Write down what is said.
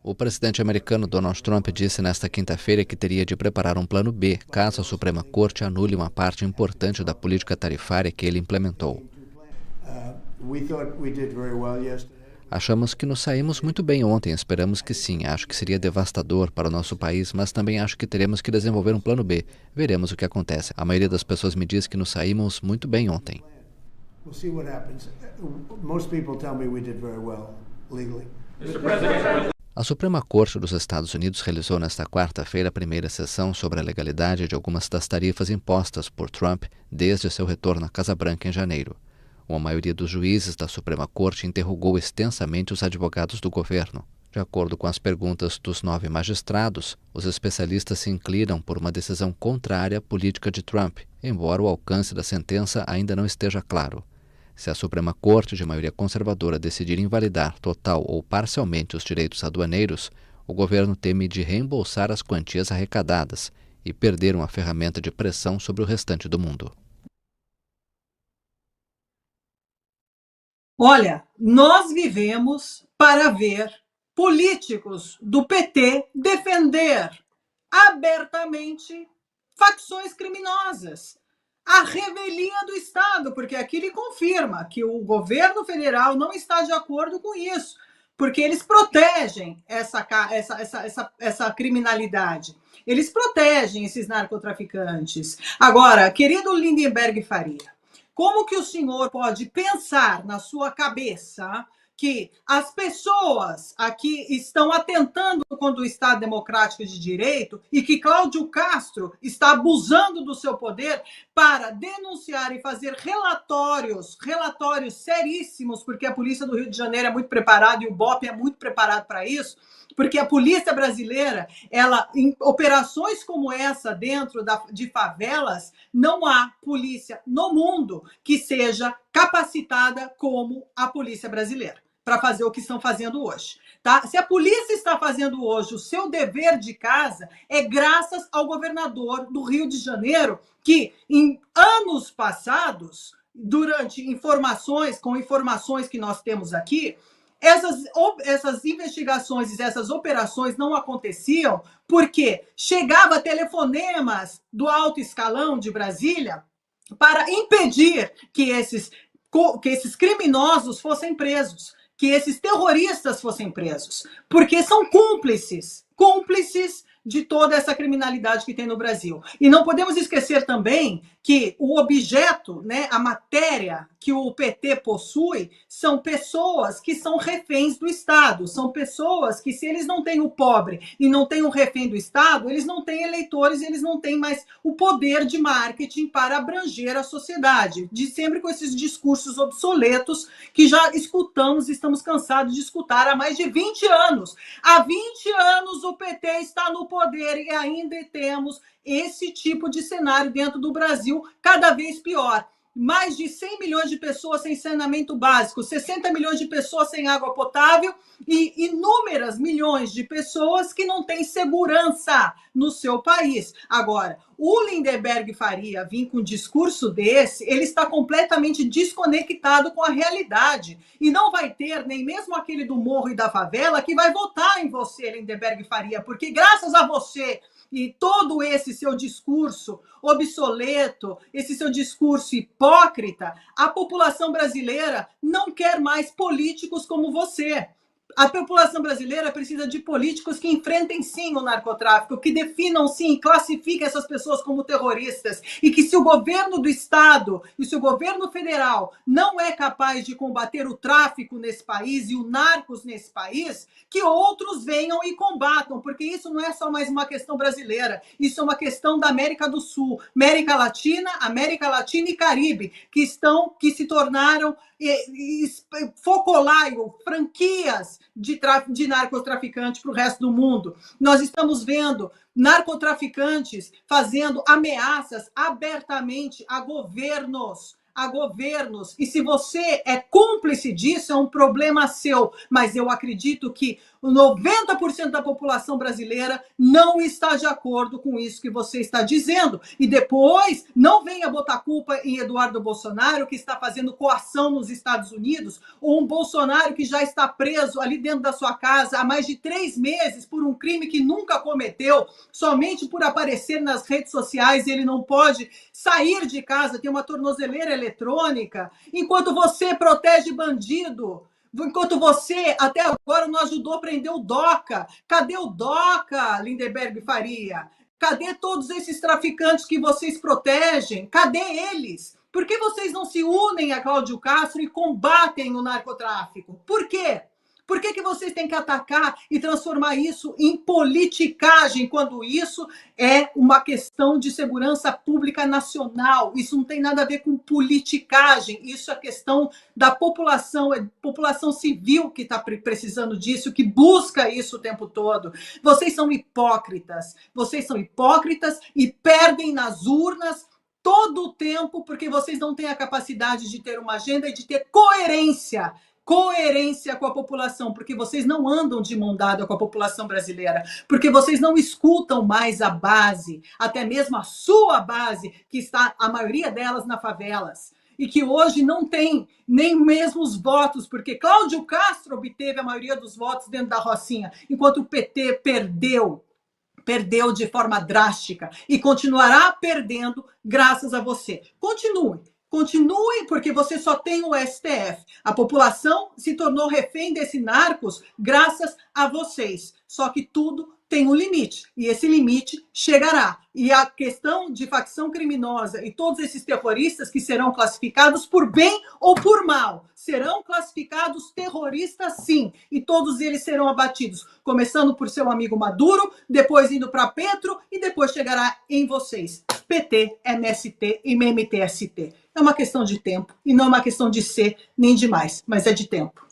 O presidente americano Donald Trump disse nesta quinta-feira que teria de preparar um plano B caso a Suprema Corte anule uma parte importante da política tarifária que ele implementou. Achamos que nos saímos muito bem ontem, esperamos que sim. Acho que seria devastador para o nosso país, mas também acho que teremos que desenvolver um plano B. Veremos o que acontece. A maioria das pessoas me diz que nos saímos muito bem ontem. A Suprema Corte dos Estados Unidos realizou nesta quarta-feira a primeira sessão sobre a legalidade de algumas das tarifas impostas por Trump desde seu retorno à Casa Branca em janeiro. Uma maioria dos juízes da Suprema Corte interrogou extensamente os advogados do governo. De acordo com as perguntas dos 9 magistrados, os especialistas se inclinam por uma decisão contrária à política de Trump, embora o alcance da sentença ainda não esteja claro. Se a Suprema Corte de maioria conservadora decidir invalidar total ou parcialmente os direitos aduaneiros, o governo teme de reembolsar as quantias arrecadadas e perder uma ferramenta de pressão sobre o restante do mundo. Olha, nós vivemos para ver políticos do PT defender abertamente facções criminosas, a revelia do Estado, porque aqui ele confirma que o governo federal não está de acordo com isso, porque eles protegem essa criminalidade. Eles protegem esses narcotraficantes. Agora, querido Lindenberg Faria, como que o senhor pode pensar na sua cabeça que as pessoas aqui estão atentando contra o Estado Democrático de Direito e que Cláudio Castro está abusando do seu poder para denunciar e fazer relatórios seríssimos, porque a Polícia do Rio de Janeiro é muito preparada e o BOP é muito preparado para isso, porque a polícia brasileira, em operações como essa dentro de favelas, não há polícia no mundo que seja capacitada como a polícia brasileira para fazer o que estão fazendo hoje. Tá? Se a polícia está fazendo hoje o seu dever de casa, é graças ao governador do Rio de Janeiro, que em anos passados, com informações que nós temos aqui, essas investigações e essas operações não aconteciam porque chegava telefonemas do alto escalão de Brasília para impedir que esses criminosos fossem presos, que esses terroristas fossem presos, porque são cúmplices de toda essa criminalidade que tem no Brasil. E não podemos esquecer também que o objeto, né, a matéria que o PT possui, são pessoas que são reféns do Estado, são pessoas que, se eles não têm o pobre e não têm o refém do Estado, eles não têm eleitores, eles não têm mais o poder de marketing para abranger a sociedade, sempre com esses discursos obsoletos que já escutamos e estamos cansados de escutar há mais de 20 anos. Há 20 anos o PT está no poder e ainda temos esse tipo de cenário dentro do Brasil, cada vez pior. Mais de 100 milhões de pessoas sem saneamento básico, 60 milhões de pessoas sem água potável e inúmeras milhões de pessoas que não têm segurança no seu país. Agora, o Lindenberg Faria vir com um discurso desse, ele está completamente desconectado com a realidade. E não vai ter nem mesmo aquele do morro e da favela que vai votar em você, Lindenberg Faria, porque graças a você e todo esse seu discurso obsoleto, esse seu discurso hipócrita, a população brasileira não quer mais políticos como você. A população brasileira precisa de políticos que enfrentem, sim, o narcotráfico, que definam, sim, classifiquem essas pessoas como terroristas, e que se o governo do Estado e se o governo federal não é capaz de combater o tráfico nesse país e o narcos nesse país, que outros venham e combatam, porque isso não é só mais uma questão brasileira, isso é uma questão da América do Sul, América Latina e Caribe, que se tornaram focolaio, franquias de narcotraficante para o resto do mundo. Nós estamos vendo narcotraficantes fazendo ameaças abertamente a governos a governos. E se você é cúmplice disso, é um problema seu. Mas eu acredito que 90% da população brasileira não está de acordo com isso que você está dizendo. E depois, não venha botar culpa em Eduardo Bolsonaro, que está fazendo coação nos Estados Unidos, ou um Bolsonaro que já está preso ali dentro da sua casa há mais de 3 meses por um crime que nunca cometeu, somente por aparecer nas redes sociais. Ele não pode sair de casa, tem uma tornozeleira eletrônica, enquanto você protege bandido. Enquanto você, até agora, não ajudou a prender o DOCA. Cadê o DOCA, Lindenberg Faria? Cadê todos esses traficantes que vocês protegem? Cadê eles? Por que vocês não se unem a Cláudio Castro e combatem o narcotráfico? Por quê? Por que vocês têm que atacar e transformar isso em politicagem, quando isso é uma questão de segurança pública nacional? Isso não tem nada a ver com politicagem, isso é questão da população, é população civil que está precisando disso, que busca isso o tempo todo. Vocês são hipócritas e perdem nas urnas todo o tempo, porque vocês não têm a capacidade de ter uma agenda e de ter coerência com a população, porque vocês não andam de mão dada com a população brasileira, porque vocês não escutam mais a base, até mesmo a sua base, que está, a maioria delas, nas favelas, e que hoje não tem nem mesmo os votos, porque Cláudio Castro obteve a maioria dos votos dentro da Rocinha, enquanto o PT perdeu de forma drástica e continuará perdendo graças a você. Continue, porque você só tem o STF. A população se tornou refém desse narcos graças a vocês. Só que tudo tem um limite, e esse limite chegará. E a questão de facção criminosa e todos esses terroristas que serão classificados por bem ou por mal, serão classificados terroristas sim, e todos eles serão abatidos, começando por seu amigo Maduro, depois indo para Petro, e depois chegará em vocês. PT, MST e MTST. É uma questão de tempo, e não é uma questão de ser nem de mais, mas é de tempo.